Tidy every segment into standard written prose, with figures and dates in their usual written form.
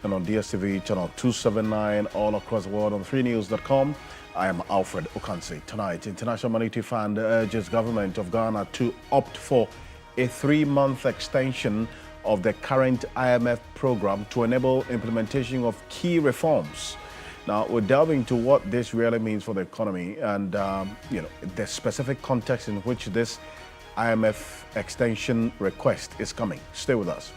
and on DSTV channel 279 all across the world on 3news.com. I am Alfred Okansi. Tonight, International Monetary Fund urges government of Ghana to opt for a 3-month extension of the current IMF program to enable implementation of key reforms. Now, we're delving into what this really means for the economy and the specific context in which this IMF extension request is coming. Stay with us.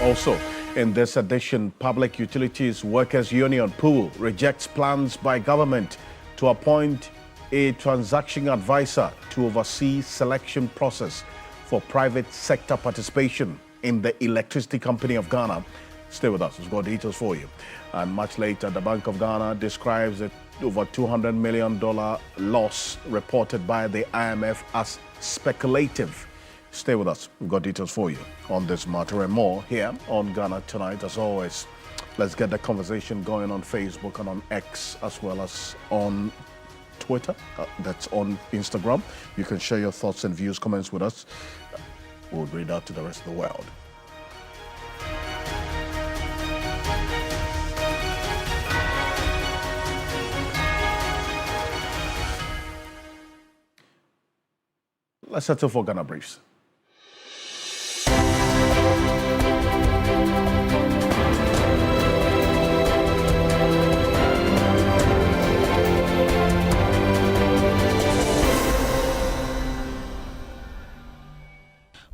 Also, in this edition, Public Utilities Workers Union PUL rejects plans by government to appoint a transaction advisor to oversee selection process for private sector participation in the Electricity Company of Ghana. Stay with us, we've got details for you. And much later, the Bank of Ghana describes a over $200 million loss reported by the IMF as speculative. Stay with us, we've got details for you on this matter and more here on Ghana Tonight. As always, let's get the conversation going on Facebook and on X, as well as on Twitter, that's on Instagram. You can share your thoughts and views, comments with us. We'll read out to the rest of the world. Let's settle for Ghana Briefs.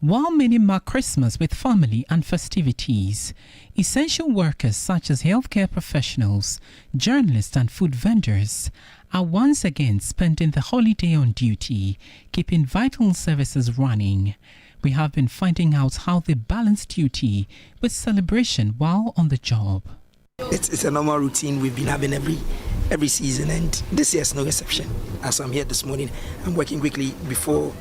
While many mark Christmas with family and festivities, essential workers such as healthcare professionals, journalists and food vendors are once again spending the holiday on duty, keeping vital services running. We have been finding out how they balance duty with celebration while on the job. It's a normal routine we've been having every season, and this year is no exception. As I'm here this morning, I'm working quickly before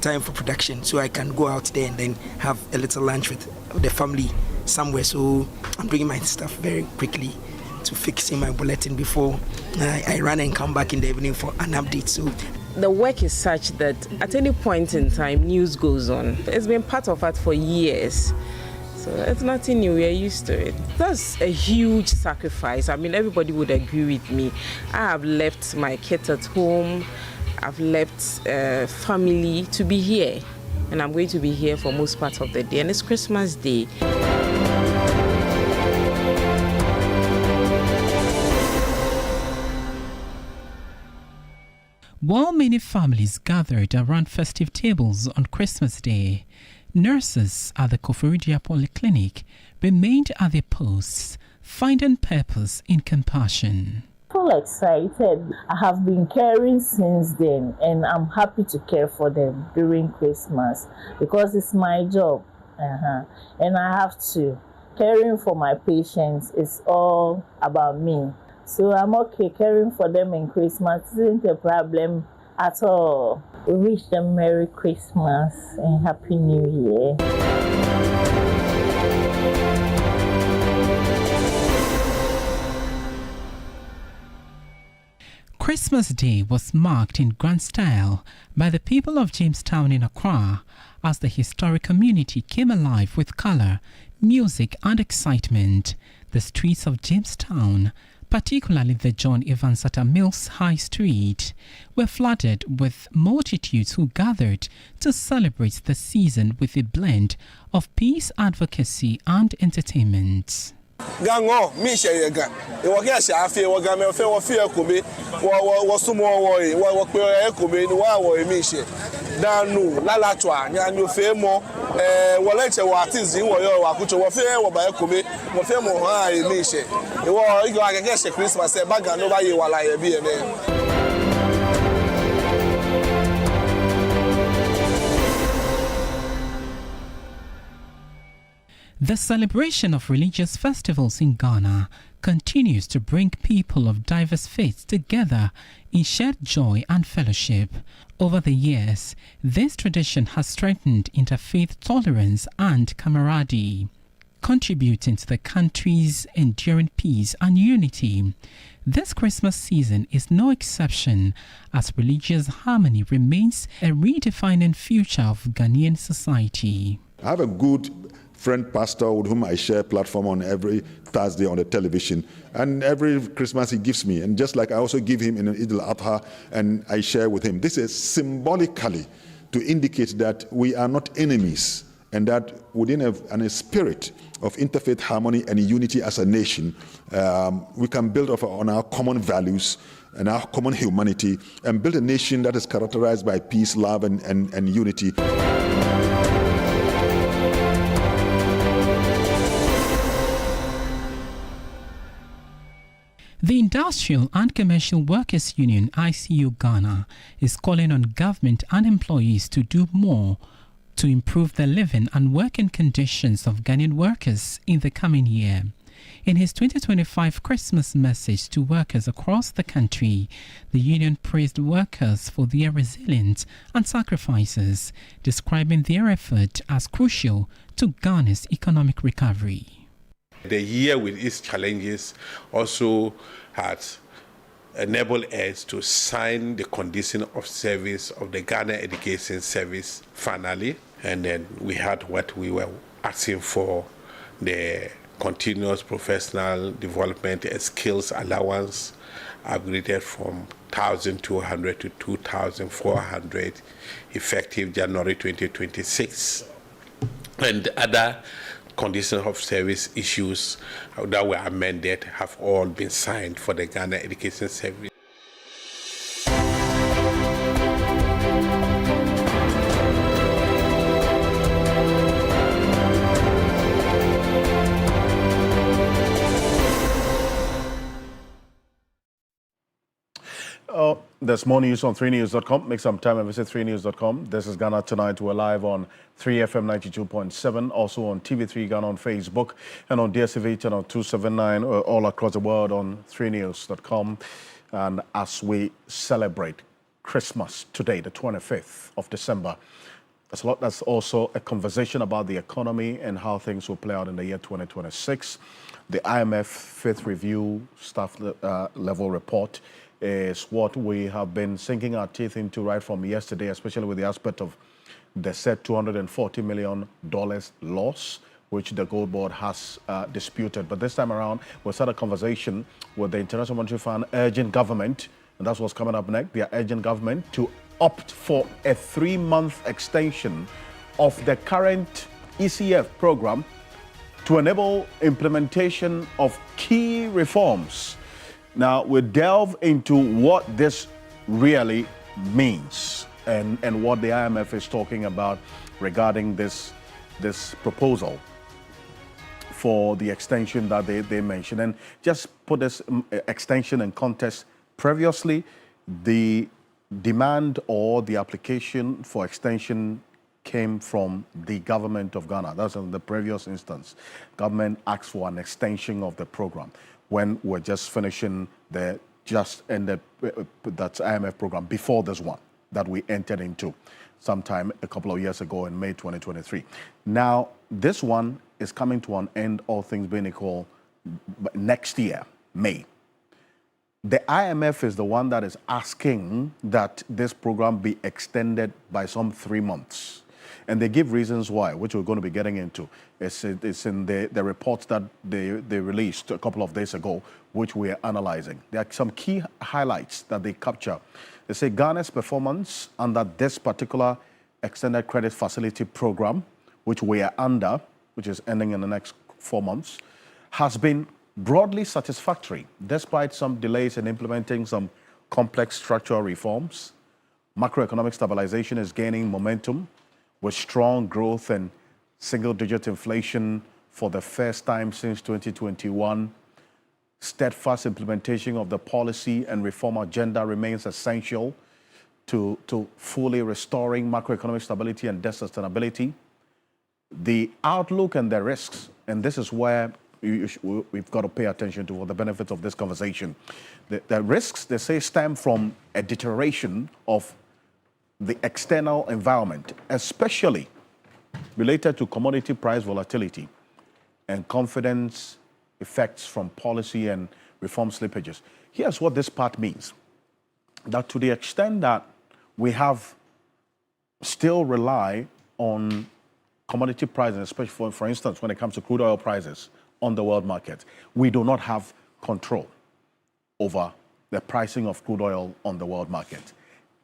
time for production, so I can go out there and then have a little lunch with the family somewhere. So I'm bringing my stuff very quickly to fixing my bulletin before I run and come back in the evening for an update. So the work is such that at any point in time, news goes on. It's been part of us for years. So it's nothing new, we're used to it. That's a huge sacrifice. I mean, everybody would agree with me. I have left my kids at home. I've left family to be here, and I'm going to be here for most part of the day, and it's Christmas Day. While many families gathered around festive tables on Christmas Day, nurses at the Koforidua Polyclinic remained at their posts, finding purpose in compassion. Excited. I have been caring since then, and I'm happy to care for them during Christmas because it's my job, and I have to. Caring for my patients is all about me, so I'm okay. Caring for them in Christmas isn't a problem at all. We wish them Merry Christmas and Happy New Year. Christmas Day was marked in grand style by the people of Jamestown in Accra as the historic community came alive with color, music and excitement. The streets of Jamestown, particularly the John Evans Atta Mills High Street, were flooded with multitudes who gathered to celebrate the season with a blend of peace advocacy and entertainment. Gango, Misha, the Wagashi, Wagame, Fear Kumi, Wasumo, Wakwe, Wawa, Misha, Danu, Lalatwa, Nanu Femo, Walecha, Watizi, Wakucho, Wafia, Wabayakumi, Wafemo, Misha. You are against Christmas, Baga, nobody while I be a man. The celebration of religious festivals in Ghana continues to bring people of diverse faiths together in shared joy and fellowship. Over the years, this tradition has strengthened interfaith tolerance and camaraderie, contributing to the country's enduring peace and unity. This Christmas season is no exception, as religious harmony remains a redefining future of Ghanaian society. I have a good friend pastor with whom I share platform on every Thursday on the television, and every Christmas he gives me, and just like I also give him in Eid al-Adha, and I share with him. This is symbolically to indicate that we are not enemies, and that within a spirit of interfaith harmony and unity as a nation, we can build on our common values and our common humanity, and build a nation that is characterized by peace, love, and unity. The Industrial and Commercial Workers Union, ICU Ghana, is calling on government and employees to do more to improve the living and working conditions of Ghanaian workers in the coming year. In his 2025 Christmas message to workers across the country, the union praised workers for their resilience and sacrifices, describing their effort as crucial to Ghana's economic recovery. The year with its challenges also has enabled us to sign the condition of service of the Ghana Education Service finally. And then we had what we were asking for, the continuous professional development and skills allowance, upgraded from 1,200 to 2,400 effective January 2026. And other conditions of service issues that were amended have all been signed for the Ghana Education Service. There's more news on 3news.com. Make some time and visit 3news.com. This is Ghana Tonight. We're live on 3FM 92.7, also on TV3 Ghana on Facebook, and on DSTV channel 279, all across the world on 3news.com. And as we celebrate Christmas today, the 25th of December, that's also a conversation about the economy and how things will play out in the year 2026. The IMF Fifth Review Staff Level Report is what we have been sinking our teeth into right from yesterday, especially with the aspect of the said $240 million loss, which the Gold Board has disputed. But this time around, we'll start a conversation with the International Monetary Fund urging government, and that's what's coming up next. They are urging government to opt for a 3-month extension of the current ECF program to enable implementation of key reforms. Now, we'll delve into what this really means and what the IMF is talking about regarding this proposal for the extension that they mentioned. And just put this extension in context. Previously, the demand or the application for extension came from the government of Ghana. That's in the previous instance. Government asked for an extension of the program when we're just finishing the just ended that's IMF program before this one that we entered into sometime a couple of years ago in May 2023. Now, this one is coming to an end, all things being equal, next year, May. The IMF is the one that is asking that this program be extended by some 3 months. And they give reasons why, which we're going to be getting into. It's in the reports that they released a couple of days ago, which we are analyzing. There are some key highlights that they capture. They say Ghana's performance under this particular extended credit facility program, which we are under, which is ending in the next 4 months, has been broadly satisfactory, despite some delays in implementing some complex structural reforms. Macroeconomic stabilization is gaining momentum, with strong growth and single-digit inflation for the first time since 2021. Steadfast implementation of the policy and reform agenda remains essential to fully restoring macroeconomic stability and debt sustainability. The outlook and the risks, and this is where we've got to pay attention to for the benefit of this conversation. The risks, they say, stem from a deterioration of the external environment, especially related to commodity price volatility and confidence effects from policy and reform slippages. Here's what this part means. That to the extent that we have still rely on commodity prices, especially for instance, when it comes to crude oil prices on the world market, we do not have control over the pricing of crude oil on the world market.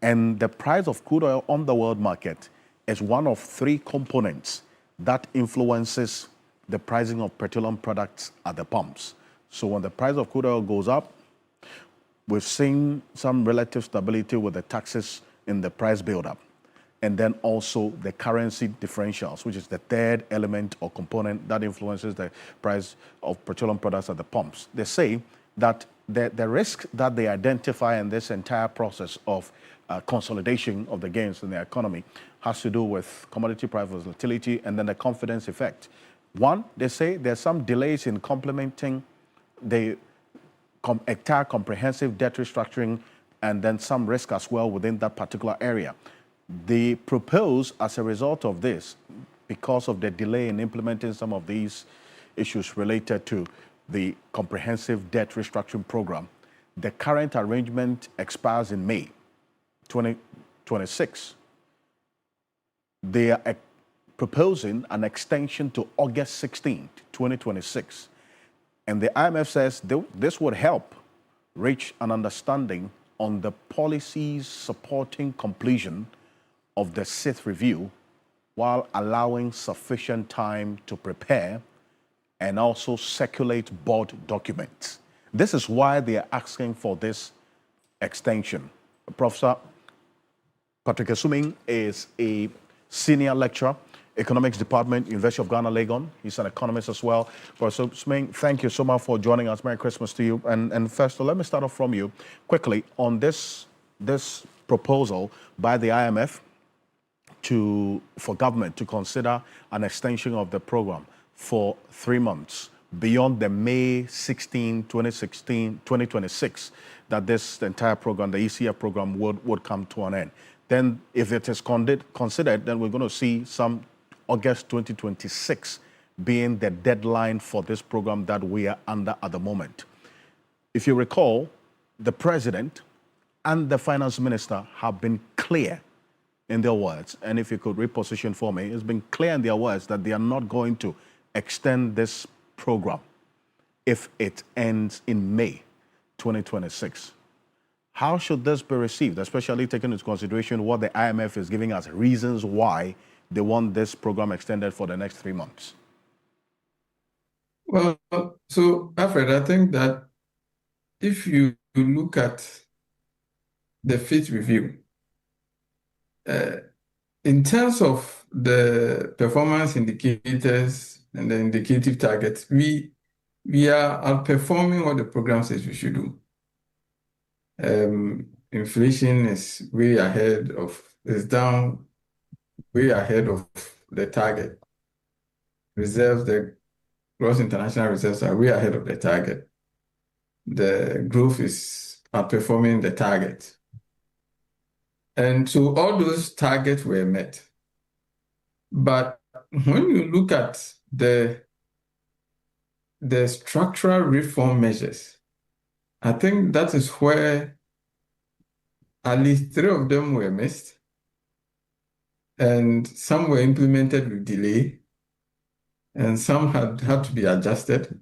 And the price of crude oil on the world market is one of three components that influences the pricing of petroleum products at the pumps. So when the price of crude oil goes up, we've seen some relative stability with the taxes in the price buildup. And then also the currency differentials, which is the third element or component that influences the price of petroleum products at the pumps. They say that the risk that they identify in this entire process of consolidation of the gains in the economy has to do with commodity price volatility and then the confidence effect. One, they say there's some delays in complementing the entire comprehensive debt restructuring and then some risk as well within that particular area. They propose as a result of this, because of the delay in implementing some of these issues related to the comprehensive debt restructuring program, the current arrangement expires in May 2026. They are proposing an extension to August 16, 2026. And the IMF says this would help reach an understanding on the policies supporting completion of the sixth review while allowing sufficient time to prepare and also circulate board documents. This is why they are asking for this extension. Professor Patrick Asuming is a senior lecturer, Economics Department, University of Ghana, Legon. He's an economist as well. Professor Asuming, thank you so much for joining us. Merry Christmas to you. And first, let me start off from you quickly on this proposal by the IMF for government to consider an extension of the program for 3 months beyond the May 16, 2026, that this entire program, the ECF program, would come to an end. Then if it is considered, then we're going to see some August 2026 being the deadline for this program that we are under at the moment. If you recall, the president and the finance minister have been clear in their words, and if you could reposition for me, it's been clear in their words that they are not going to extend this program if it ends in May 2026. How should this be received, especially taking into consideration what the IMF is giving us reasons why they want this program extended for the next 3 months? Well, so Alfred, I think that if you look at the fifth review, in terms of the performance indicators and the indicative targets, we are outperforming what the program says we should do. Inflation is down way ahead of the target. Reserves, the gross international reserves are way ahead of the target. The growth is outperforming the target. And so all those targets were met. But when you look at the structural reform measures, I think that is where at least 3 of them were missed, and some were implemented with delay, and some had to be adjusted.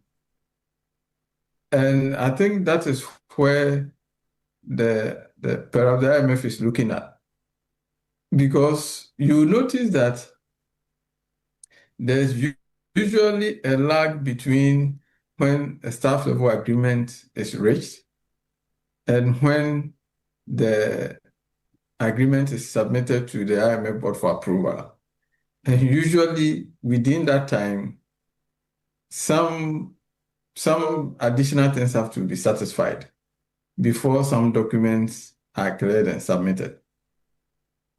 And I think that is where the IMF is looking at. Because you notice that there's usually a lag between when a staff level agreement is reached and when the agreement is submitted to the IMF board for approval. And usually within that time, some additional things have to be satisfied before some documents are cleared and submitted.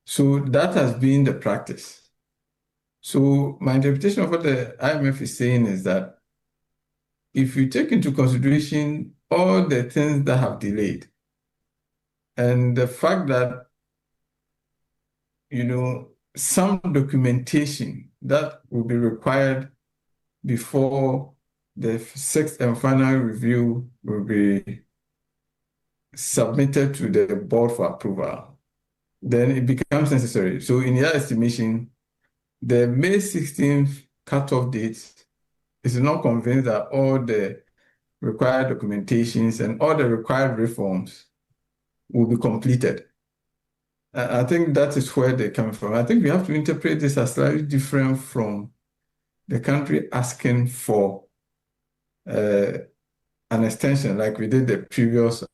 So that has been the practice. So my interpretation of what the IMF is saying is that if you take into consideration all the things that have delayed and the fact that, some documentation that will be required before the sixth and final review will be submitted to the board for approval, then it becomes necessary. So in your estimation, the May 16th cutoff date is not convinced that all the required documentations and all the required reforms will be completed. I think that is where they come from. I think we have to interpret this as slightly different from the country asking for an extension like we did the previous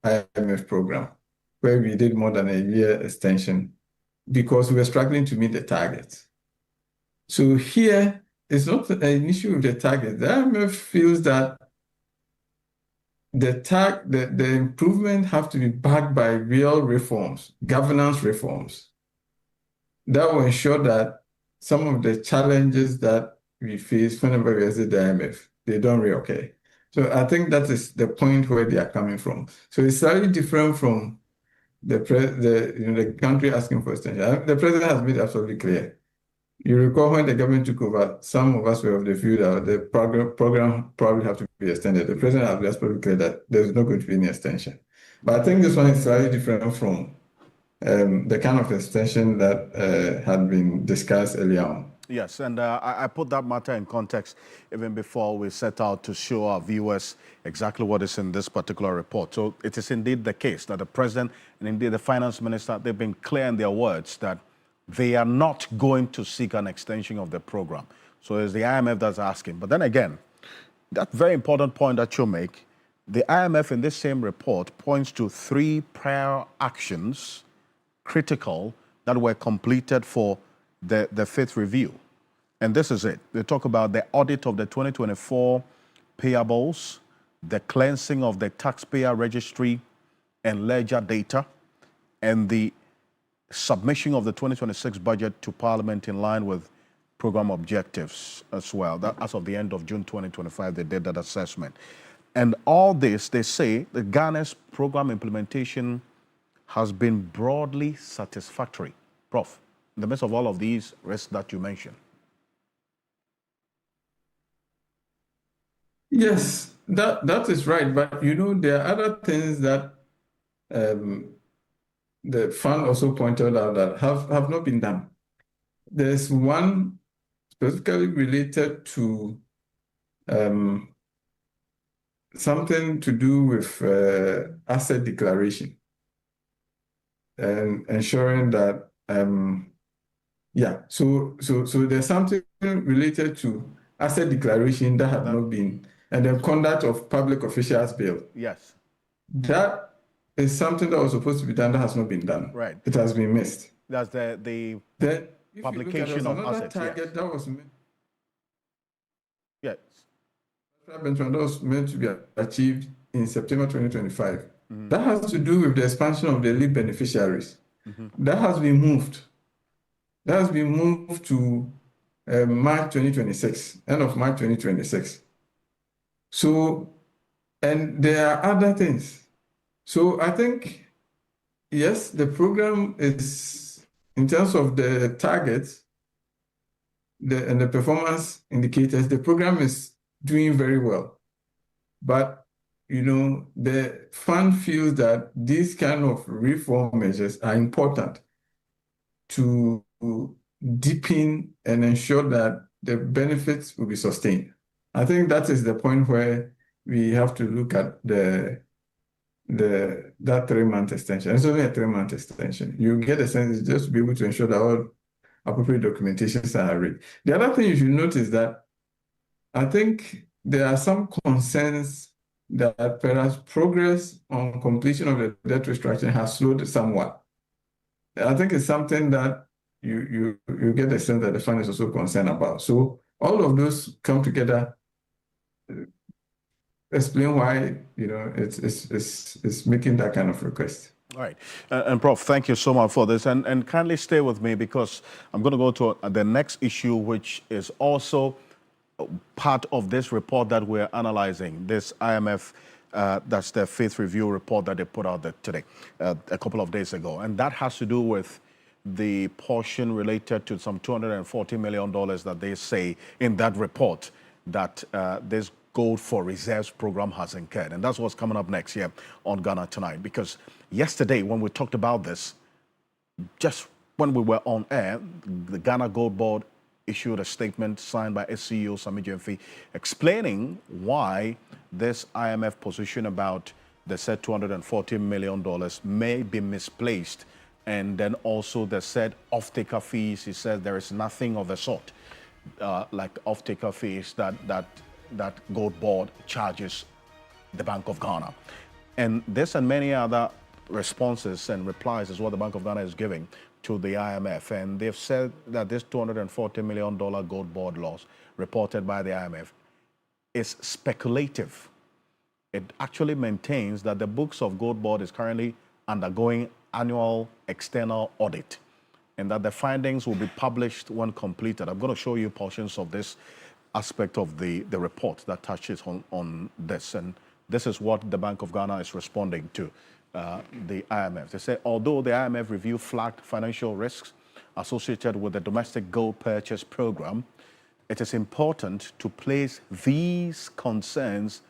IMF program, where we did more than a year extension because we were struggling to meet the targets. So here, it's not an issue with the target. The IMF feels that the improvement have to be backed by real reforms, governance reforms, that will ensure that some of the challenges that we face whenever we visit the IMF, they don't reoccur. So I think that is the point where they are coming from. So it's slightly different from the country asking for extension. The president has made it absolutely clear. You recall when the government took over, some of us were of the view that the program probably have to be extended. The president has made absolutely clear that there's not going to be any extension. But I think this one is slightly different from the kind of extension that had been discussed earlier on. Yes, and I put that matter in context even before we set out to show our viewers exactly what is in this particular report. So it is indeed the case that the president and indeed the finance minister, they've been clear in their words that they are not going to seek an extension of the program. So it's the IMF that's asking. But then again, that very important point that you make, the IMF in this same report points to 3 prior actions, critical, that were completed for the 5th review. And this is it. They talk about the audit of the 2024 payables, the cleansing of the taxpayer registry and ledger data, and the submission of the 2026 budget to Parliament in line with program objectives as well. That as of the end of June 2025, they did that assessment. And all this, they say, the Ghana's program implementation has been broadly satisfactory. Prof, in the midst of all of these risks that you mentioned. Yes, that is right. But, you know, there are other things that the fund also pointed out that have not been done. There's one specifically related to something to do with asset declaration and ensuring that so there's something related to asset declaration that have not been, and the conduct of public officials bill. Yes. That is something that was supposed to be done that has not been done. Right. It has been missed. That's the publication of assets. Target that was yes. That was meant to be achieved in September 2025. That has to do with the expansion of the lead beneficiaries. That has been moved. That has been moved to March 2026, end of March 2026. So, and there are other things. So I think, yes, the program is, in terms of the targets and the performance indicators, the program is doing very well. But, you know, the fund feels that these kind of reform measures are important to deepen and ensure that the benefits will be sustained. I think that is the point where we have to look at that 3-month extension. It's only a 3-month extension. You get a sense just to be able to ensure that all appropriate documentations are ready. The other thing you should notice that I think there are some concerns that perhaps progress on completion of the debt restructuring has slowed somewhat. I think it's something that you get the sense that the fund is also concerned about. So all of those come together, explain why, you know, it's making that kind of request. All right. And Prof, thank you so much for this. And kindly stay with me because I'm going to go to the next issue, which is also part of this report that we're analyzing, this IMF, that's the 5th review report that they put out today, a couple of days ago. And that has to do with the portion related to some $240 million that they say in that report that this Gold for Reserves program has incurred. And that's what's coming up next here on Ghana Tonight. Because yesterday, when we talked about this, just when we were on air, the Ghana Gold Board issued a statement signed by its CEO, Sammy Gyamfi, explaining why this IMF position about the said $240 million may be misplaced. And then also the said off-taker fees, he said there is nothing of the sort like off-taker fees that Gold Board charges the Bank of Ghana. And this and many other responses and replies is what the Bank of Ghana is giving to the IMF. And they've said that this $240 million Gold Board loss reported by the IMF is speculative. It actually maintains that the books of Gold Board is currently undergoing annual external audit and that the findings will be published when completed. I'm going to show you portions of this aspect of the report that touches on this. And this is what the Bank of Ghana is responding to the IMF. They say, although the IMF review flagged financial risks associated with the domestic gold purchase program, it is important to place these concerns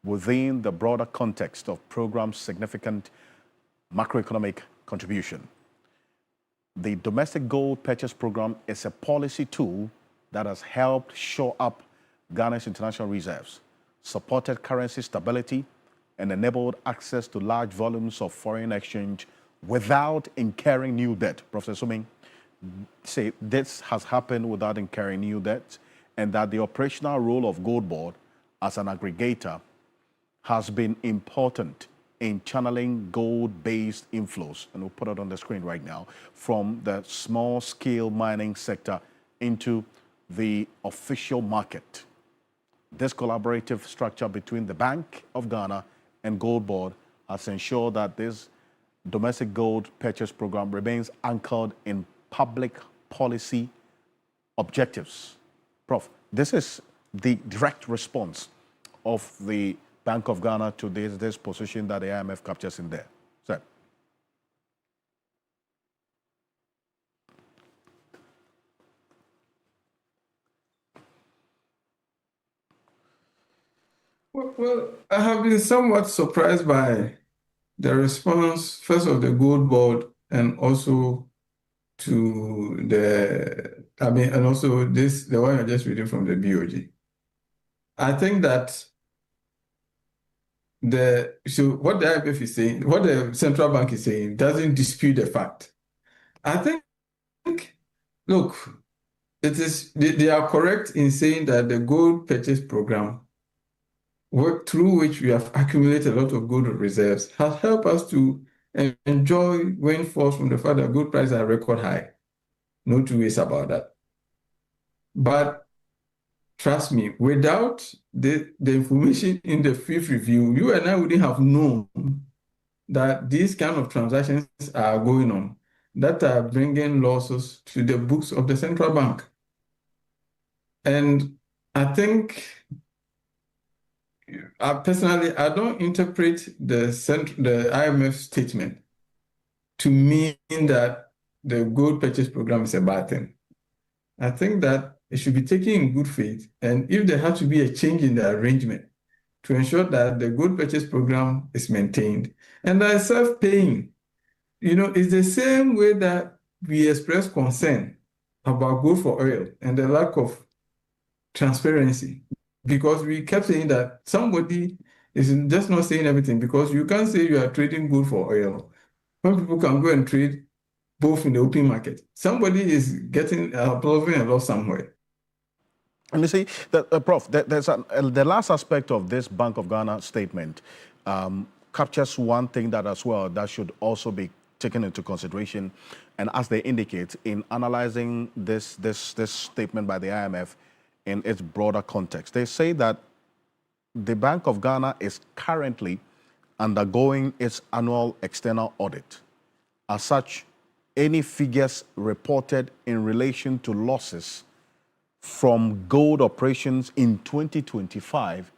within the broader context of program's significant macroeconomic contribution. The domestic gold purchase program is a policy tool that has helped shore up Ghana's international reserves, supported currency stability, and enabled access to large volumes of foreign exchange without incurring new debt. Professor Suming say this has happened without incurring new debt, and that the operational role of Gold Board as an aggregator has been important in channeling gold-based inflows, and we'll put it on the screen right now, from the small-scale mining sector into the official market. This collaborative structure between the Bank of Ghana and Gold Board has ensured that this domestic gold purchase program remains anchored in public policy objectives. Prof, this is the direct response of the Bank of Ghana to this position that the IMF captures in there. Sir. Well, I have been somewhat surprised by the response, first of the Gold Board and also to and also the one I just reading from the BOG. I think that what the IMF is saying, what the central bank is saying, doesn't dispute the fact. I think, look, they are correct in saying that the gold purchase program, through which we have accumulated a lot of gold reserves, has helped us to enjoy windfalls from the fact that gold prices are record high. No two ways about that. But trust me, without the information in the fifth review, you and I wouldn't have known that these kind of transactions are going on that are bringing losses to the books of the central bank. And I think, personally, I don't interpret the IMF statement to mean that the gold purchase program is a bad thing. I think that it should be taken in good faith, and if there has to be a change in the arrangement to ensure that the gold purchase program is maintained and that it's self-paying. It's the same way that we express concern about gold for oil and the lack of transparency, because we kept saying that somebody is just not saying everything, because you can't say you are trading gold for oil when people can go and trade both in the open market. Somebody is getting absorbing a loss somewhere. And you see, Prof, there's the last aspect of this Bank of Ghana statement captures one thing that as well that should also be taken into consideration. And as they indicate in analyzing this statement by the IMF in its broader context, they say that the Bank of Ghana is currently undergoing its annual external audit. As such, any figures reported in relation to losses from gold operations in 2025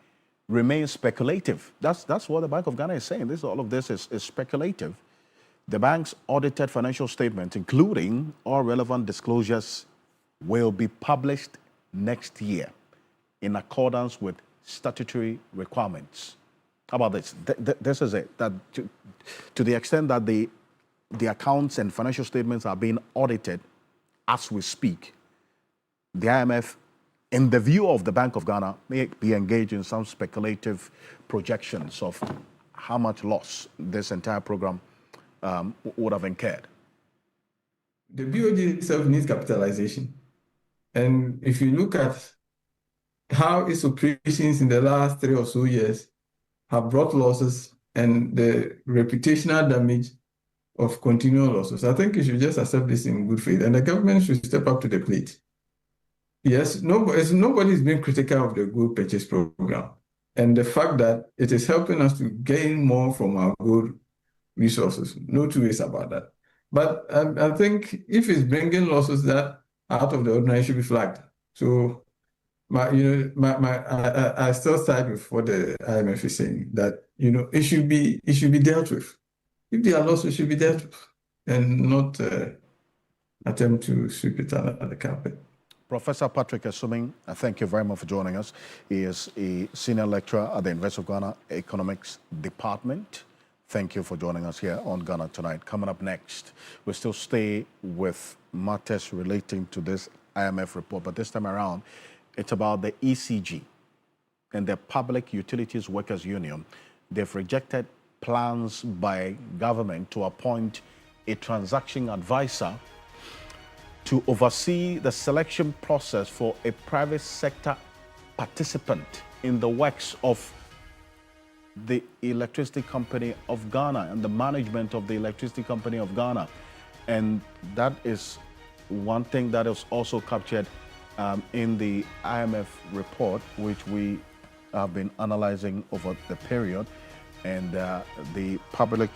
remain speculative. That's what the Bank of Ghana is saying. All of this is speculative. The bank's audited financial statement, including all relevant disclosures, will be published next year in accordance with statutory requirements. How about this? This is it. That to the extent that the accounts and financial statements are being audited as we speak, the IMF, in the view of the Bank of Ghana, may be engaged in some speculative projections of how much loss this entire program would have incurred. The BOG itself needs capitalization. And if you look at how its operations in the last 3 or so years have brought losses and the reputational damage of continual losses, I think you should just accept this in good faith. And the government should step up to the plate. Yes, nobody's been critical of the gold purchase program and the fact that it is helping us to gain more from our gold resources. No two ways about that. But I think if it's bringing losses that are out of the ordinary, it should be flagged. So, I still side with what the IMF is saying, that it should be dealt with. If there are losses, it should be dealt with, and not attempt to sweep it under the carpet. Professor Patrick Asuming, thank you very much for joining us. He is a senior lecturer at the University of Ghana Economics Department. Thank you for joining us here on Ghana Tonight. Coming up next, we'll still stay with matters relating to this IMF report, but this time around, it's about the ECG and the Public Utilities Workers Union. They've rejected plans by government to appoint a transaction advisor to oversee the selection process for a private sector participant in the works of the Electricity Company of Ghana and the management of the Electricity Company of Ghana. And that is one thing that is also captured in the IMF report, which we have been analyzing over the period. And the Public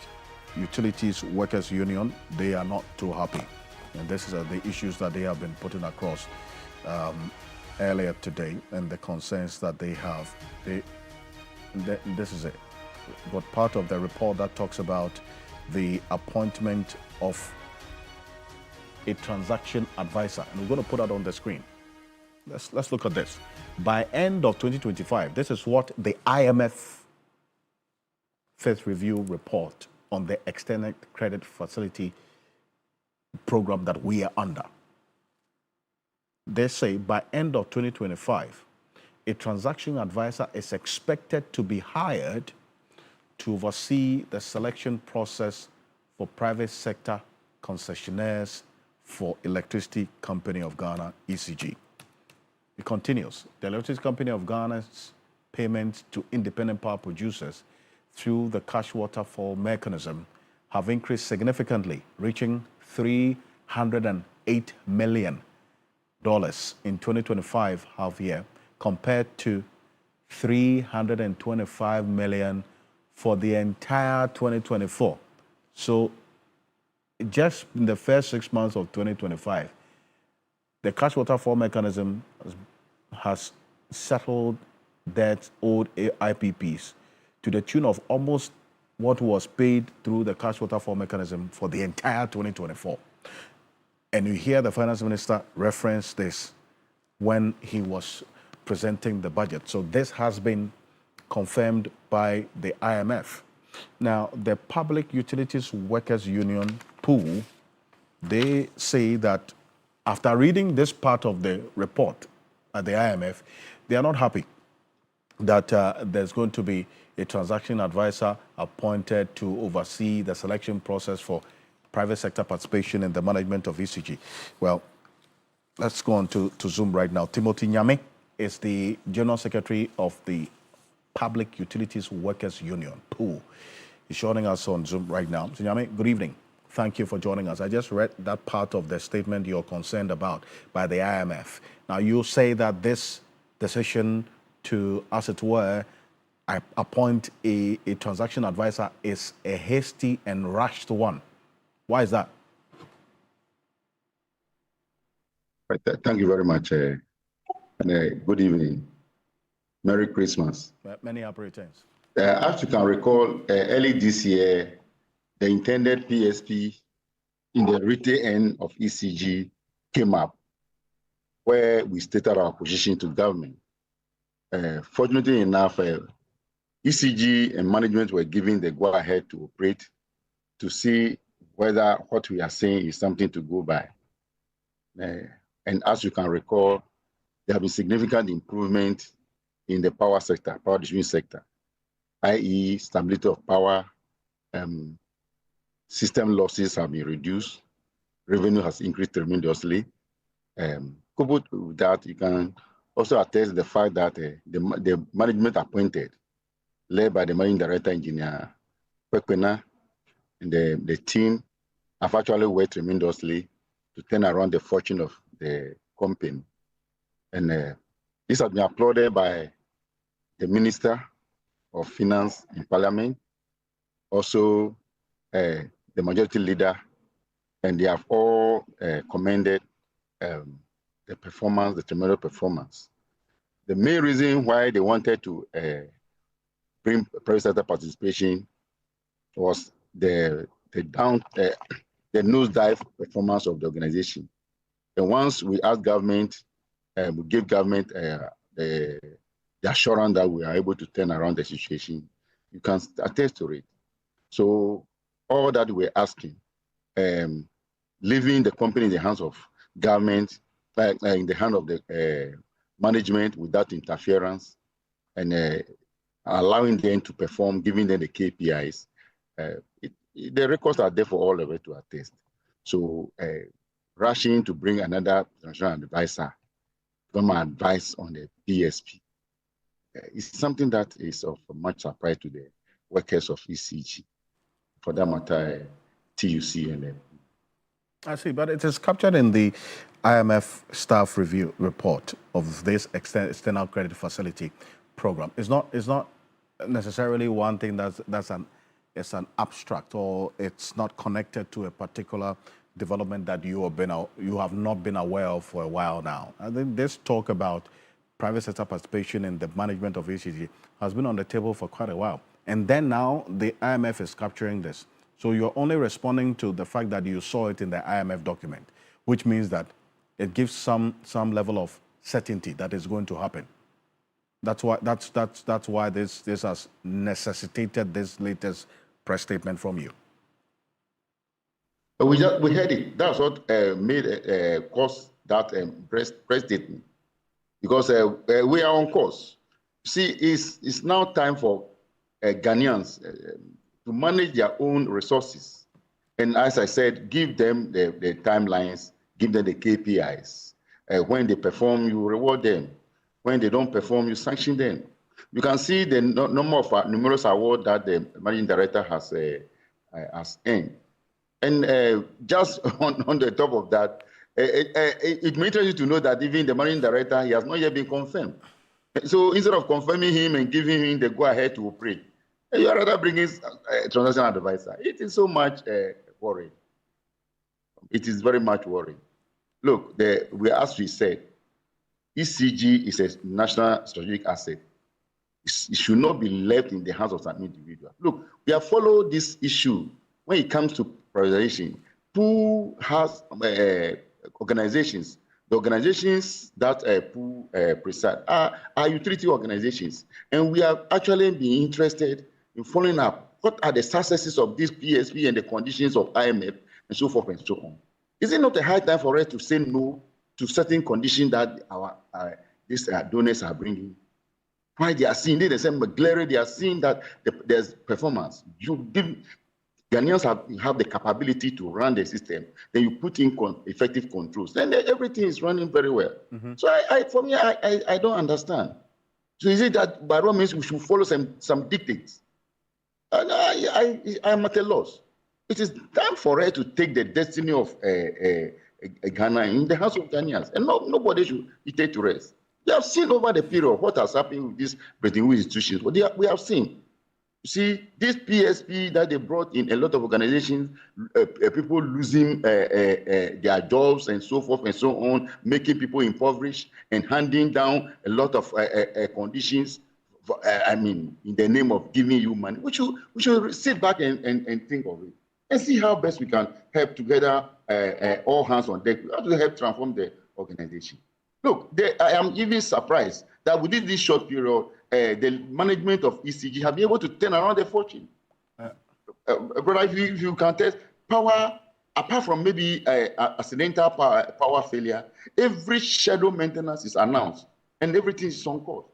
Utilities Workers Union, they are not too happy. And this is the issues that they have been putting across earlier today, and the concerns that they have. This is it. But part of the report that talks about the appointment of a transaction advisor, and we're going to put that on the screen. Let's look at this. By end of 2025, this is what the IMF Fifth Review report on the extended credit facility program that we are under. They say by end of 2025, a transaction advisor is expected to be hired to oversee the selection process for private sector concessionaires for Electricity Company of Ghana, ECG. It continues. The Electricity Company of Ghana's payments to independent power producers through the cash waterfall mechanism have increased significantly, reaching $308 million in 2025 half year, compared to $325 million for the entire 2024. So just in the first 6 months of 2025, the cash waterfall mechanism has settled debts owed IPPs to the tune of almost what was paid through the cash waterfall mechanism for the entire 2024. And you hear the finance minister reference this when he was presenting the budget. So this has been confirmed by the IMF. Now, the Public Utilities Workers Union, PUW, they say that after reading this part of the report at the IMF, they are not happy that there's going to be a transaction advisor appointed to oversee the selection process for private sector participation in the management of ECG. Well, let's go on to Zoom right now. Timothy Nyame is the General Secretary of the Public Utilities Workers Union, PUW. He's joining us on Zoom right now. So Nyame, good evening. Thank you for joining us. I just read that part of the statement you're concerned about by the IMF. Now, you say that this decision to, as it were, appoint a transaction advisor is a hasty and rushed one. Why is that? Thank you very much. And good evening. Merry Christmas. Many happy returns. As you can recall, early this year, the intended PSP in the retail end of ECG came up, where we stated our position to government Fortunately enough, ECG and management were given the go-ahead to operate to see whether what we are saying is something to go by. And as you can recall, there have been significant improvement in the power sector, power distribution sector, i.e. stability of power, system losses have been reduced, revenue has increased tremendously. Coupled with that, you can also attest the fact that the management appointed, led by the managing director, Engineer Kwekpena, and the team have actually worked tremendously to turn around the fortune of the company. And this has been applauded by the Minister of Finance in Parliament, also the majority leader, and they have all commended the performance, the tremendous performance. The main reason why they wanted to bring private sector participation was the nosedive performance of the organization. And once we asked government, we gave government the assurance that we are able to turn around the situation, you can attest to it. So all that we're asking, leaving the company in the hands of government, in the hand of the management without interference, and allowing them to perform, giving them the KPIs, the records are there for all of us to attest. So rushing to bring another national advisor, come and advise on the PSP, is something that is of much surprise to the workers of ECG, for that matter, TUC and I see, but it is captured in the IMF staff review report of this external credit facility program. It's not necessarily one thing that's an abstract, or it's not connected to a particular development that you have not been aware of for a while now. I think this talk about private sector participation in the management of ECG has been on the table for quite a while. And then now the IMF is capturing this. So you're only responding to the fact that you saw it in the IMF document, which means that it gives some level of certainty that is going to happen. That's why this has necessitated this latest press statement from you. We heard it. That's what made cause that press statement, because we are on course. See, it's now time for Ghanaians to manage their own resources, and as I said, give them the timelines, give them the KPIs. When they perform, you reward them. When they don't perform, you sanction them. You can see the number of numerous awards that the managing director has earned. And just on the top of that, it may interest you to know that even the managing director, he has not yet been confirmed. So instead of confirming him and giving him the go-ahead to operate, you are rather bringing a transaction advisor. It is so much worrying. It is very much worrying. Look, as we said, ECG is a national strategic asset. It should not be left in the hands of some individual. Look, we have followed this issue when it comes to privatization. Who has organizations? The organizations that preside are utility organizations, and we have actually been interested in following up what are the successes of this PSP and the conditions of IMF and so forth and so on. Is it not a high time for us to say no to certain conditions that these donors are bringing? Why they are seeing the same glare, they are seeing that there's performance. Ghanaians have the capability to run the system, then you put in effective controls, then everything is running very well. Mm-hmm. So for me, I don't understand. So is it that by all means we should follow some dictates? I'm at a loss. It is time for us to take the destiny of Ghana in the hands of Ghanaians, and nobody should be taken to rest. We have seen over the period what has happened with these Bretton Woods institutions. We have seen. You see, this PSP that they brought in a lot of organizations, people losing their jobs and so forth and so on, making people impoverished and handing down a lot of conditions, in the name of giving you money. We should sit back and think of it and see how best we can help together, all hands on deck, how to help transform the organization. Look, I am even surprised that within this short period, the management of ECG have been able to turn around the fortune. Brother, if you can test power, apart from maybe accidental power failure, every schedule maintenance is announced and everything is on course.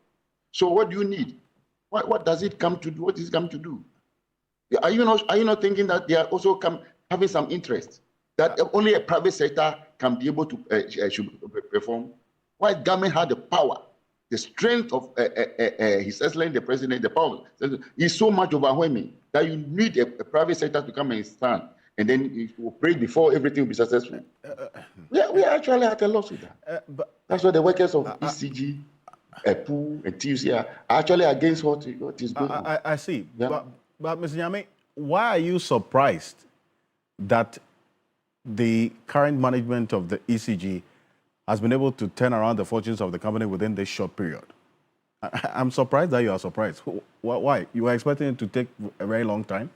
So what do you need? What does it come to do? What is it come to do? Are you not thinking that they are also having some interest that only a private sector can be able to should perform? Why government had the power, the strength of His Excellency the President, the power is so much overwhelming that you need a private sector to come and stand, and then you operate before everything will be successful. We are actually at a loss with that. That's why the workers of ECG, POO, and TUC are actually against what is going on. I see. Yeah. But Mr. Nyame, why are you surprised that the current management of the ECG has been able to turn around the fortunes of the company within this short period? I'm surprised that you are surprised. Why? You were expecting it to take a very long time?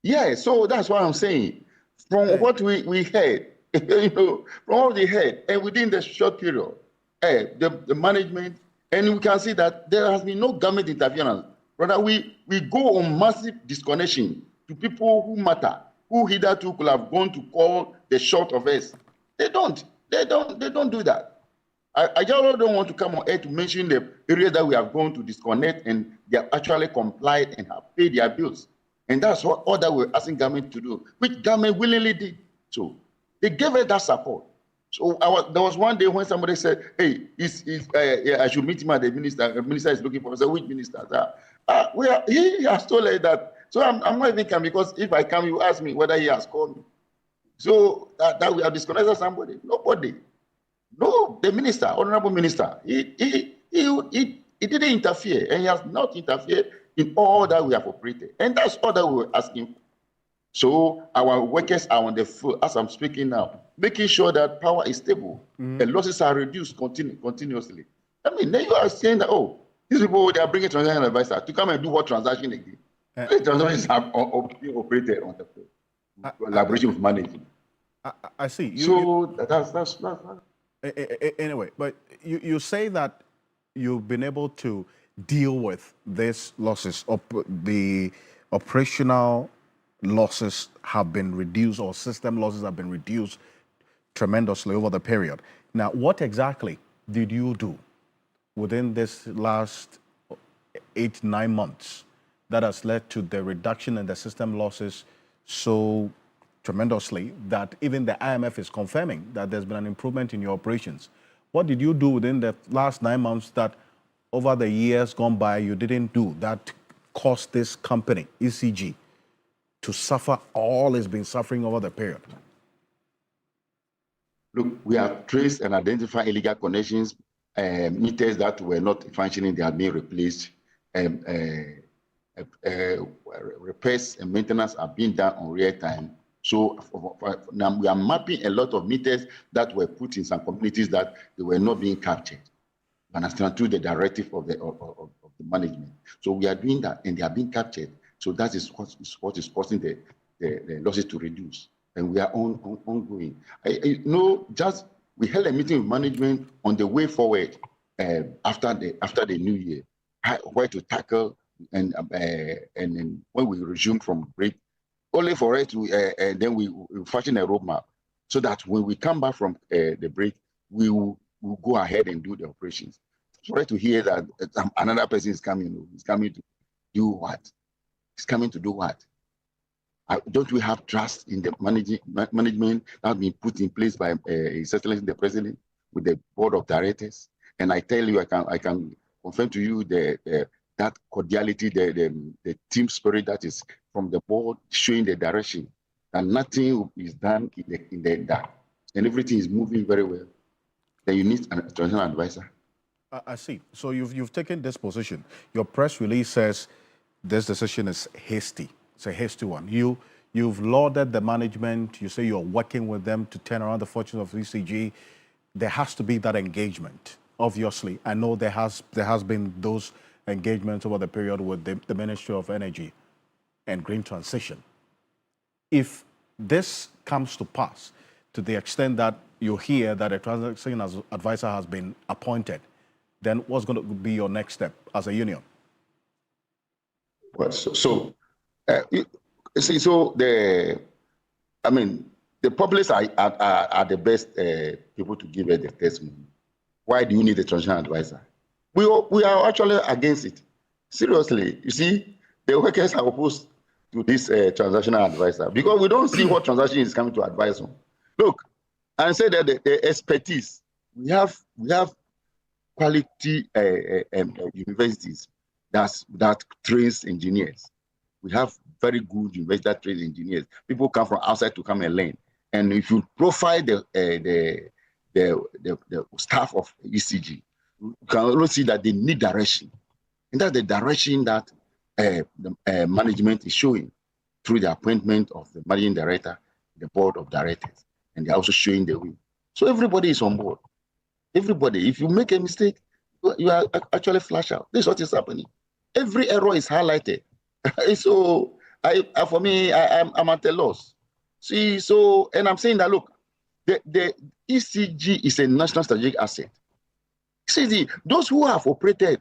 Yeah, so that's what I'm saying. From what we heard, from what we heard, and within the short period, the management, and we can see that there has been no government interference. Rather, we go on massive disconnection to people who matter, who hitherto could have gone to call the short of us. They don't do that. I just don't want to come on air to mention the areas that we have gone to disconnect and they have actually complied and have paid their bills. And that's all that we're asking government to do, which government willingly did. So they gave us that support. So there was one day when somebody said, hey, I should meet him at the minister. The minister is looking for me. I said, which minister? He has told us that. So I'm not even coming, because if I come, you ask me whether he has called me. So that we have disconnected somebody. Nobody. No, the minister, honorable minister, he didn't interfere, and he has not interfered in all that we have operated. And that's all that we were asking for. So our workers are on the field, as I'm speaking now, making sure that power is stable and losses are reduced continuously. I mean, then you are saying that, oh, these people, they are bringing transaction advisor to come and do what transaction again? The transactions are being operated on the field, collaboration with management. I see. That's anyway, but you say that you've been able to deal with these losses, the operational losses have been reduced, or system losses have been reduced tremendously over the period. Now, what exactly did you do within this last 8-9 months that has led to the reduction in the system losses so tremendously that even the IMF is confirming that there's been an improvement in your operations? What did you do within the last 9 months that over the years gone by you didn't do that caused this company, ECG, to suffer all it's been suffering over the period? Look, we have traced and identified illegal connections, meters that were not functioning, they have been replaced, repairs and maintenance are being done on real time. So now we are mapping a lot of meters that were put in some communities that they were not being captured, understand, through the directive of the management. So we are doing that, and they are being captured. So that is what is causing the losses to reduce, and we are ongoing. We held a meeting with management on the way forward after the new year, where to tackle and when we resume from break, only for it to and then we fashion a roadmap so that when we come back from the break, we will go ahead and do the operations. For it to hear that another person is coming to do what? It's coming to do what? Don't we have trust in the management that has been put in place by His Excellency the President with the board of directors? And I tell you, I can confirm to you that cordiality, the team spirit that is from the board showing the direction, and nothing is done in the dark, and everything is moving very well. Then you need a transitional advisor. I see. So you've taken this position. Your press release says this decision is hasty. It's a hasty one. You've lauded the management. You say you're working with them to turn around the fortunes of ECG. There has to be that engagement. Obviously, I know there has been those engagements over the period with the Ministry of Energy and Green Transition. If this comes to pass, to the extent that you hear that a transaction advisor has been appointed, then what's going to be your next step as a union? Well, the publics are the best people to give it the testimony. Why do you need a transition advisor? We are actually against it. Seriously, you see, the workers are opposed to this transactional advisor because we don't see what transaction is coming to advise on. Look, and say that the expertise we have quality universities that trains engineers. We have very good universities that train engineers. People come from outside to come and learn. And if you profile the staff of ECG, you can also see that they need direction. And that's the direction that the management is showing through the appointment of the managing director, the board of directors, and they're also showing the way. So everybody is on board. Everybody, if you make a mistake, you are actually flash out. This is what is happening. Every error is highlighted. So for me, I'm at a loss. See, and I'm saying that, look, the ECG is a national strategic asset. See, those who have operated,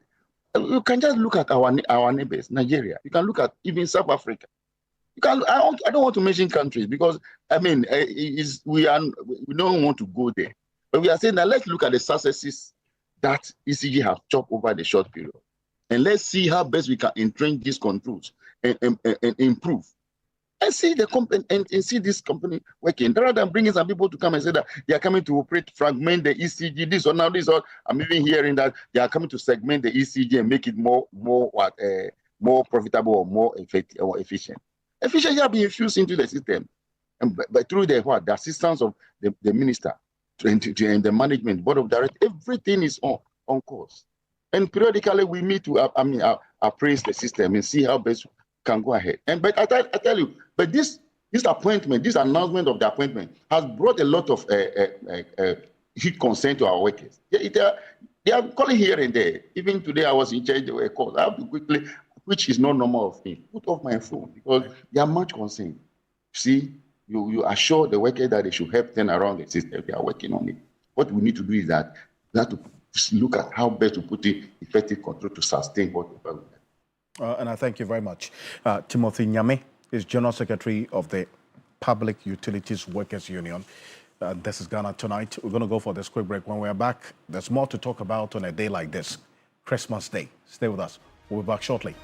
you can just look at our neighbors, Nigeria. You can look at even South Africa. You can. I don't want to mention countries because we don't want to go there. But we are saying that let's look at the successes that ECG have chopped over the short period, and let's see how best we can entrench these controls and improve. And see the company and see this company working rather than bringing some people to come and say that they are coming to operate, fragment the ECG. This or now, this or I'm even hearing that they are coming to segment the ECG and make it more profitable or more effective or efficient. Efficiency have been infused into the system, and but through the assistance of the minister and the management board of directors, everything is on course. And periodically we meet to appraise the system and see how best can go ahead. But I tell you, but this appointment, this announcement of the appointment has brought a lot of heat concern to our workers. They are calling here and there. Even today I was in charge, they were called. I have to quickly, which is not normal of me, put off my phone because they are much concerned. See, you assure the workers that they should help turn around the system. They are working on it. What we need to do is that we have to look at how best to put in effective control to sustain what we're doing. And I thank you very much. Timothy Nyame is General Secretary of the Public Utilities Workers Union. This is Ghana Tonight. We're going to go for this quick break. When we're back, there's more to talk about on a day like this, Christmas Day. Stay with us. We'll be back shortly.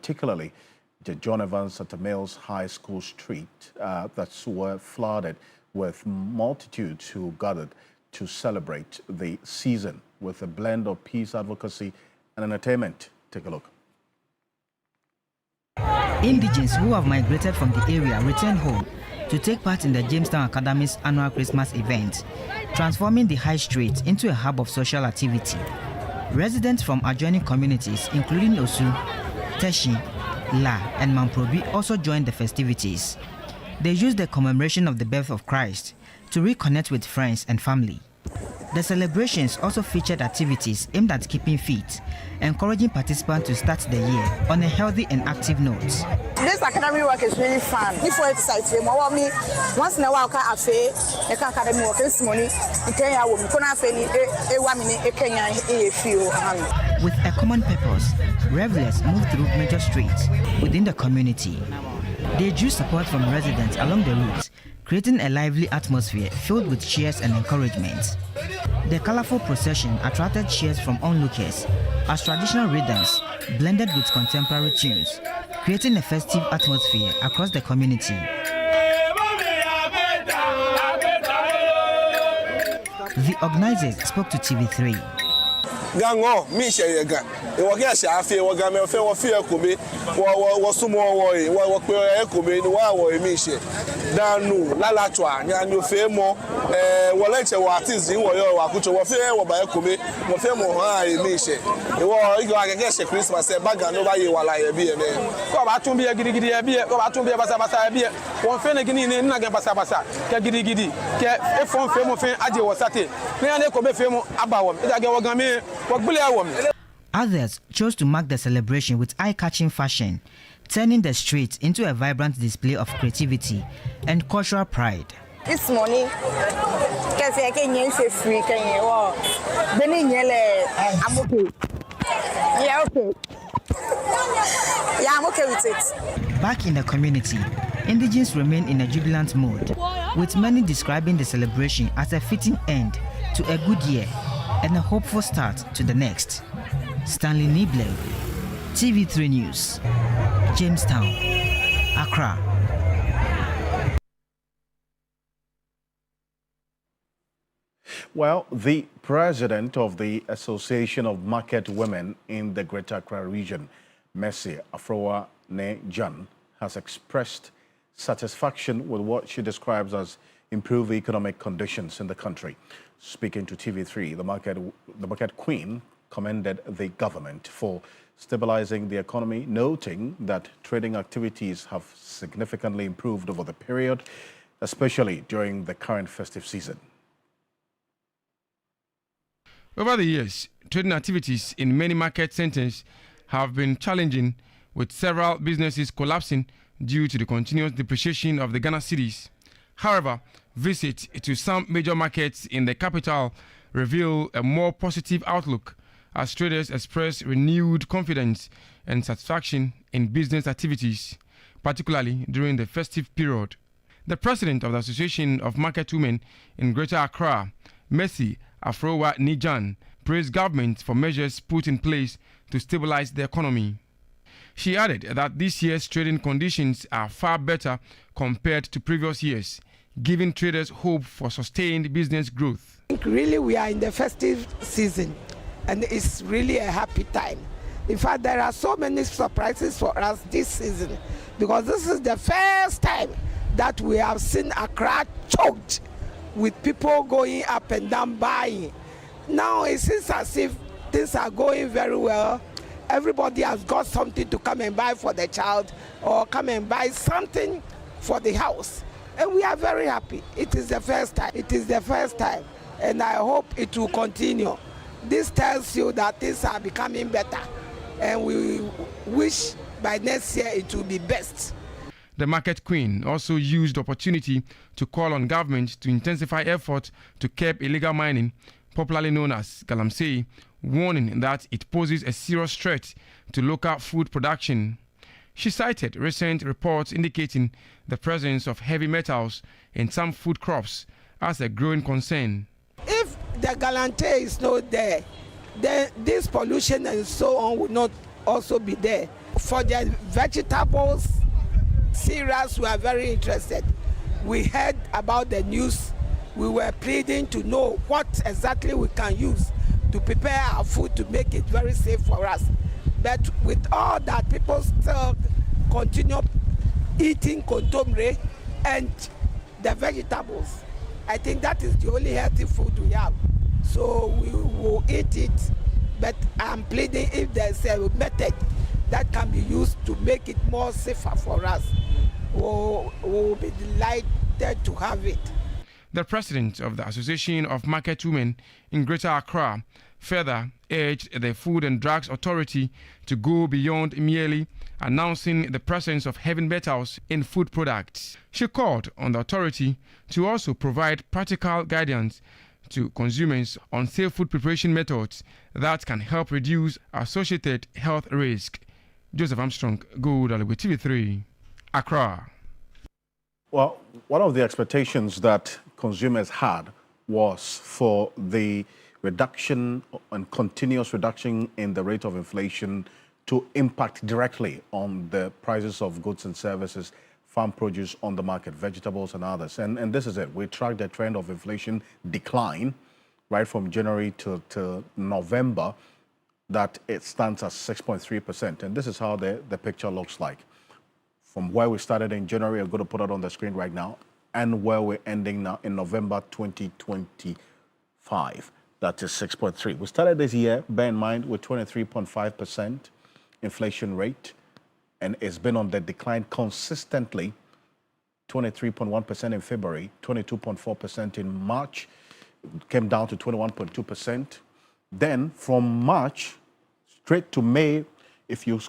particularly the John Evans at the Mills High School Street that were flooded with multitudes who gathered to celebrate the season with a blend of peace advocacy and entertainment. Take a look. Indigenes who have migrated from the area returned home to take part in the Jamestown Academy's annual Christmas event, transforming the high street into a hub of social activity. Residents from adjoining communities, including Osu, Teshi, La, and Mamprobi, also joined the festivities. They used the commemoration of the birth of Christ to reconnect with friends and family. The celebrations also featured activities aimed at keeping fit, encouraging participants to start the year on a healthy and active note. This academy work is really fun. Before it's exciting, once in a while, I say, academy work this morning, with a common purpose, revelers moved through major streets within the community. They drew support from residents along the route, creating a lively atmosphere filled with cheers and encouragement. The colorful procession attracted cheers from onlookers as traditional rhythms blended with contemporary tunes, creating a festive atmosphere across the community. The organizers spoke to TV3. Gango, Michel, what I feel, what I feel, what some more, what Michel, Danu, Lalatwa, Nanu Femo, Wallet, what is in what you are, what fair, what by a Kumi, what Femo, Michel. You are against a Christmas, a bag, and nobody while I be a man. Go back to be a giddy beer, go back to be a Basabasa beer, one Fenagin in Nagabasabasa, Kagidi, a phone Femo, Adi was Sati, Nana Kobe Femo, Abawam, Idagawagame. Others chose to mark the celebration with eye-catching fashion, turning the streets into a vibrant display of creativity and cultural pride. This morning, I'm okay. Yeah, okay. Yeah, I'm okay with it. Back in the community, indigenes remain in a jubilant mood, with many describing the celebration as a fitting end to a good year and a hopeful start to the next. Stanley Nible, TV3 News, Jamestown, Accra. Well, the president of the Association of Market Women in the Greater Accra region, Mercy Afrowa Ne Jan, has expressed satisfaction with what she describes as improved economic conditions in the country. Speaking to TV3, the market queen commended the government for stabilizing the economy, noting that trading activities have significantly improved over the period, especially during the current festive season. Over the years, trading activities in many market centers have been challenging, with several businesses collapsing due to the continuous depreciation of the Ghana cedis. However, visits to some major markets in the capital reveal a more positive outlook as traders express renewed confidence and satisfaction in business activities, particularly during the festive period. The president of the Association of Market Women in Greater Accra, Mercy Afrowa Ne Jan, praised government for measures put in place to stabilize the economy. She added that this year's trading conditions are far better compared to previous years, giving traders hope for sustained business growth. Really, we are in the festive season, and it's really a happy time. In fact, there are so many surprises for us this season, because this is the first time that we have seen Accra choked with people going up and down buying. Now it seems as if things are going very well. Everybody has got something to come and buy for the child or come and buy something for the house. And we are very happy. It is the first time. It is the first time. And I hope it will continue. This tells you that things are becoming better. And we wish by next year it will be best. The market queen also used the opportunity to call on government to intensify efforts to curb illegal mining, popularly known as galamsey, warning that it poses a serious threat to local food production. She cited recent reports indicating the presence of heavy metals in some food crops as a growing concern. If the galamsey is not there, then this pollution and so on will not also be there. For the vegetables, cereals, we are very interested. We heard about the news. We were pleading to know what exactly we can use to prepare our food to make it very safe for us. But with all that, people still continue eating kontomire and the vegetables. I think that is the only healthy food we have. So we will eat it. But I'm pleading if there's a method that can be used to make it more safer for us, we'll be delighted to have it. The president of the Association of Market Women in Greater Accra further urged the Food and Drugs Authority to go beyond merely announcing the presence of heavy metals in food products. She called on the authority to also provide practical guidance to consumers on safe food preparation methods that can help reduce associated health risk. Joseph Armstrong, Gold with TV3, Accra. Well, one of the expectations that consumers had was for the reduction and continuous reduction in the rate of inflation to impact directly on the prices of goods and services, farm produce on the market, vegetables and others. And this is it. We track the trend of inflation decline right from January to November, that it stands at 6.3%. And this is how the picture looks like. From where we started in January, I'm going to put it on the screen right now, and where we're ending now in November 2025. That is 6.3. We started this year, bear in mind, with 23.5% inflation rate, and it's been on the decline consistently. 23.1% in February, 22.4% in March, came down to 21.2%. Then from March straight to May, if you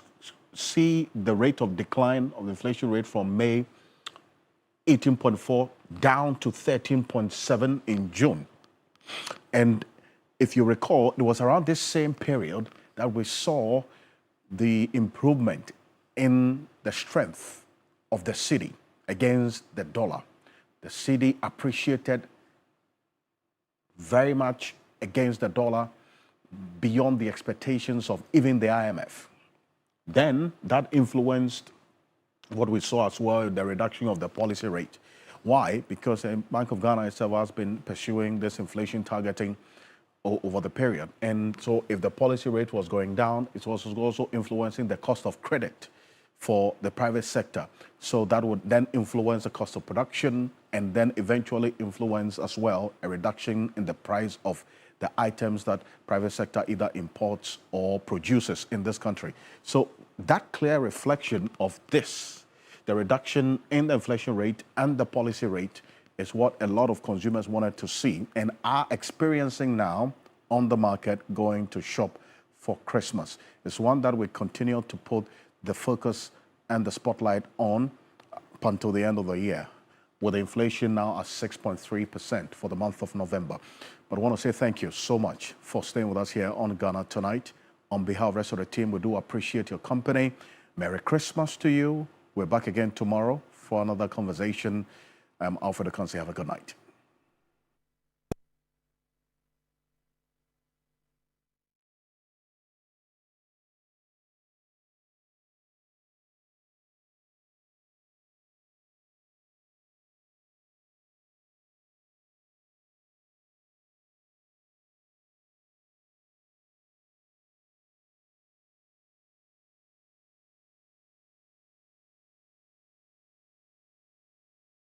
see the rate of decline of the inflation rate from May, 18.4 down to 13.7 in June. And if you recall, it was around this same period that we saw the improvement in the strength of the cedi against the dollar. The cedi appreciated very much against the dollar beyond the expectations of even the IMF. Then that influenced what we saw as well, the reduction of the policy rate. Why? Because the Bank of Ghana itself has been pursuing this inflation targeting over the period. And so if the policy rate was going down, it's also influencing the cost of credit for the private sector. So that would then influence the cost of production and then eventually influence as well a reduction in the price of the items that private sector either imports or produces in this country. So that clear reflection of this, the reduction in the inflation rate and the policy rate, is what a lot of consumers wanted to see and are experiencing now on the market going to shop for Christmas. It's one that we continue to put the focus and the spotlight on up until the end of the year, with inflation now at 6.3% for the month of November. But I want to say thank you so much for staying with us here on Ghana Tonight. On behalf of the rest of the team, we do appreciate your company. Merry Christmas to you. We're back again tomorrow for another conversation. I'm Alfred Akansi. Have a good night.